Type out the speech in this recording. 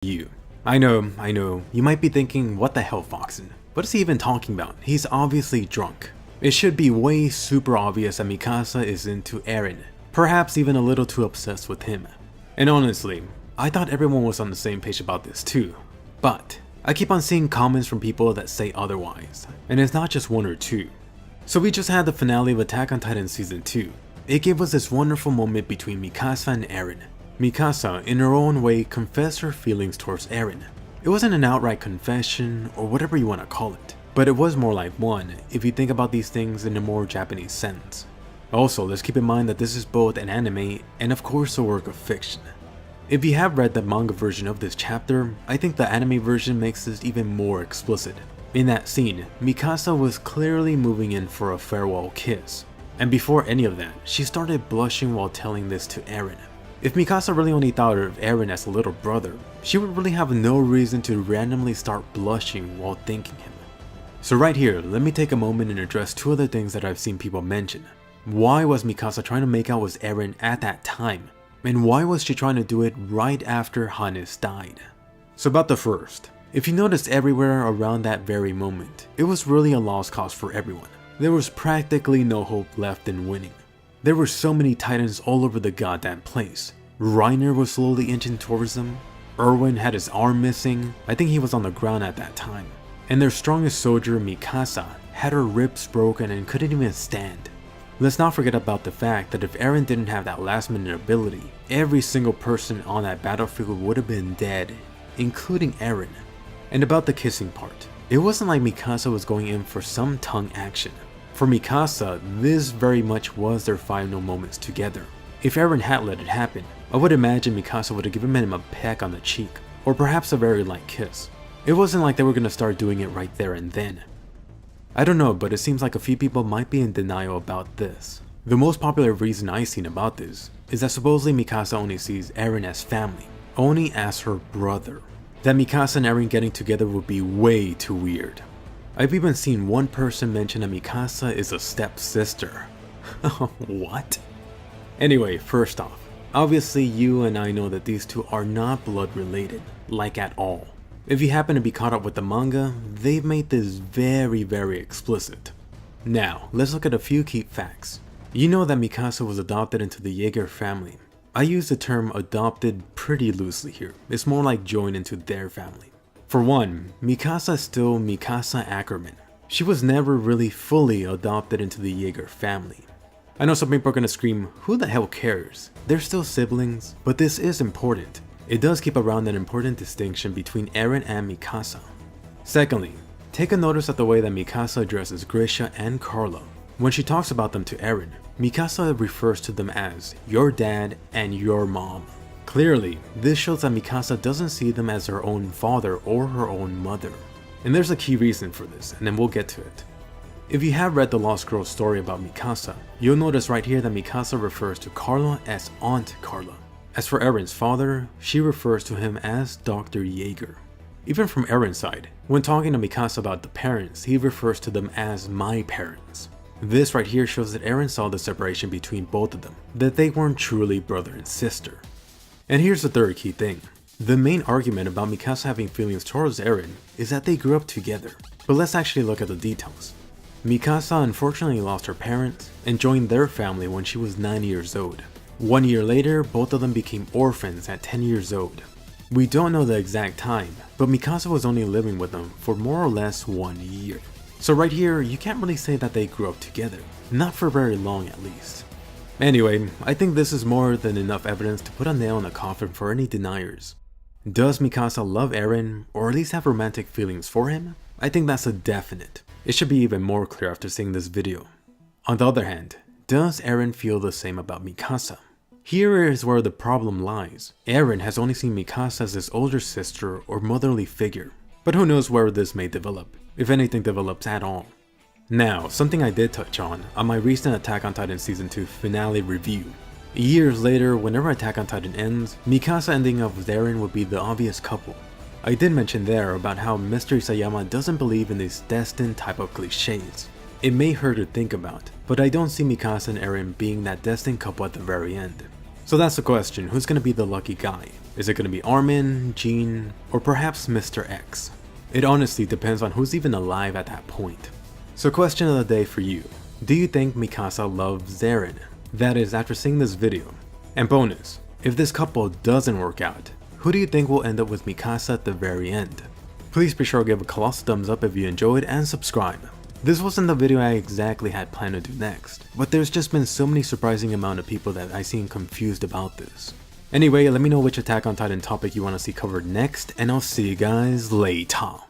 you. I know, you might be thinking, what the hell, Foxen? What is he even talking about? He's obviously drunk. It should be way super obvious that Mikasa is into Eren, perhaps even a little too obsessed with him. And honestly, I thought everyone was on the same page about this too. But I keep on seeing comments from people that say otherwise, and it's not just one or two. So we just had the finale of Attack on Titan Season 2. It gave us this wonderful moment between Mikasa and Eren. Mikasa, in her own way, confessed her feelings towards Eren. It wasn't an outright confession, or whatever you want to call it, but it was more like one, if you think about these things in a more Japanese sense. Also, let's keep in mind that this is both an anime and of course a work of fiction. If you have read the manga version of this chapter, I think the anime version makes this even more explicit. In that scene, Mikasa was clearly moving in for a farewell kiss. And before any of that, she started blushing while telling this to Eren. If Mikasa really only thought of Eren as a little brother, she would really have no reason to randomly start blushing while thanking him. So right here, let me take a moment and address two other things that I've seen people mention. Why was Mikasa trying to make out with Eren at that time? And why was she trying to do it right after Hannes died? So about the first, if you notice everywhere around that very moment, it was really a lost cause for everyone. There was practically no hope left in winning. There were so many titans all over the goddamn place. Reiner was slowly inching towards them. Erwin had his arm missing. I think he was on the ground at that time. And their strongest soldier, Mikasa, had her ribs broken and couldn't even stand. Let's not forget about the fact that if Eren didn't have that last minute ability, every single person on that battlefield would have been dead, including Eren. And about the kissing part, it wasn't like Mikasa was going in for some tongue action. For Mikasa, this very much was their final moments together. If Eren had let it happen, I would imagine Mikasa would have given him a peck on the cheek, or perhaps a very light kiss. It wasn't like they were going to start doing it right there and then. I don't know, but it seems like a few people might be in denial about this. The most popular reason I've seen about this is that supposedly Mikasa only sees Eren as family, only as her brother. That Mikasa and Eren getting together would be way too weird. I've even seen one person mention that Mikasa is a stepsister. What? Anyway, first off, obviously you and I know that these two are not blood related, like at all. If you happen to be caught up with the manga, they've made this very explicit. Now, let's look at a few key facts. You know that Mikasa was adopted into the Jaeger family. I use the term adopted pretty loosely here. It's more like joined into their family. For one, Mikasa is still Mikasa Ackerman. She was never really fully adopted into the Jaeger family. I know some people are gonna scream, who the hell cares? They're still siblings, but this is important. It does keep around an important distinction between Eren and Mikasa. Secondly, take a notice at the way that Mikasa addresses Grisha and Carla. When she talks about them to Eren, Mikasa refers to them as your dad and your mom. Clearly, this shows that Mikasa doesn't see them as her own father or her own mother. And there's a key reason for this, and then we'll get to it. If you have read the Lost Girl story about Mikasa, you'll notice right here that Mikasa refers to Carla as Aunt Carla. As for Eren's father, she refers to him as Dr. Jaeger. Even from Eren's side, when talking to Mikasa about the parents, he refers to them as my parents. This right here shows that Eren saw the separation between both of them, that they weren't truly brother and sister. And here's the third key thing. The main argument about Mikasa having feelings towards Eren is that they grew up together. But let's actually look at the details. Mikasa unfortunately lost her parents and joined their family when she was 9 years old. 1 year later, both of them became orphans at 10 years old. We don't know the exact time, but Mikasa was only living with them for more or less 1 year. So right here, you can't really say that they grew up together. Not for very long at least. Anyway, I think this is more than enough evidence to put a nail in the coffin for any deniers. Does Mikasa love Eren, or at least have romantic feelings for him? I think that's a definite. It should be even more clear after seeing this video. On the other hand, does Eren feel the same about Mikasa? Here is where the problem lies. Eren has only seen Mikasa as his older sister or motherly figure, but who knows where this may develop, if anything develops at all. Now, something I did touch on my recent Attack on Titan Season 2 finale review. Years later, whenever Attack on Titan ends, Mikasa ending up with Eren would be the obvious couple. I did mention there about how Mystery Sayama doesn't believe in these destined type of cliches. It may hurt to think about, but I don't see Mikasa and Eren being that destined couple at the very end. So that's the question, who's gonna be the lucky guy? Is it gonna be Armin, Jean, or perhaps Mr. X? It honestly depends on who's even alive at that point. So question of the day for you. Do you think Mikasa loves Eren? That is, after seeing this video. And bonus, if this couple doesn't work out, who do you think will end up with Mikasa at the very end? Please be sure to give a colossal thumbs up if you enjoyed and subscribe. This wasn't the video I exactly had planned to do next, but there's just been so many surprising amount of people that I seem confused about this. Anyway, let me know which Attack on Titan topic you want to see covered next, and I'll see you guys later.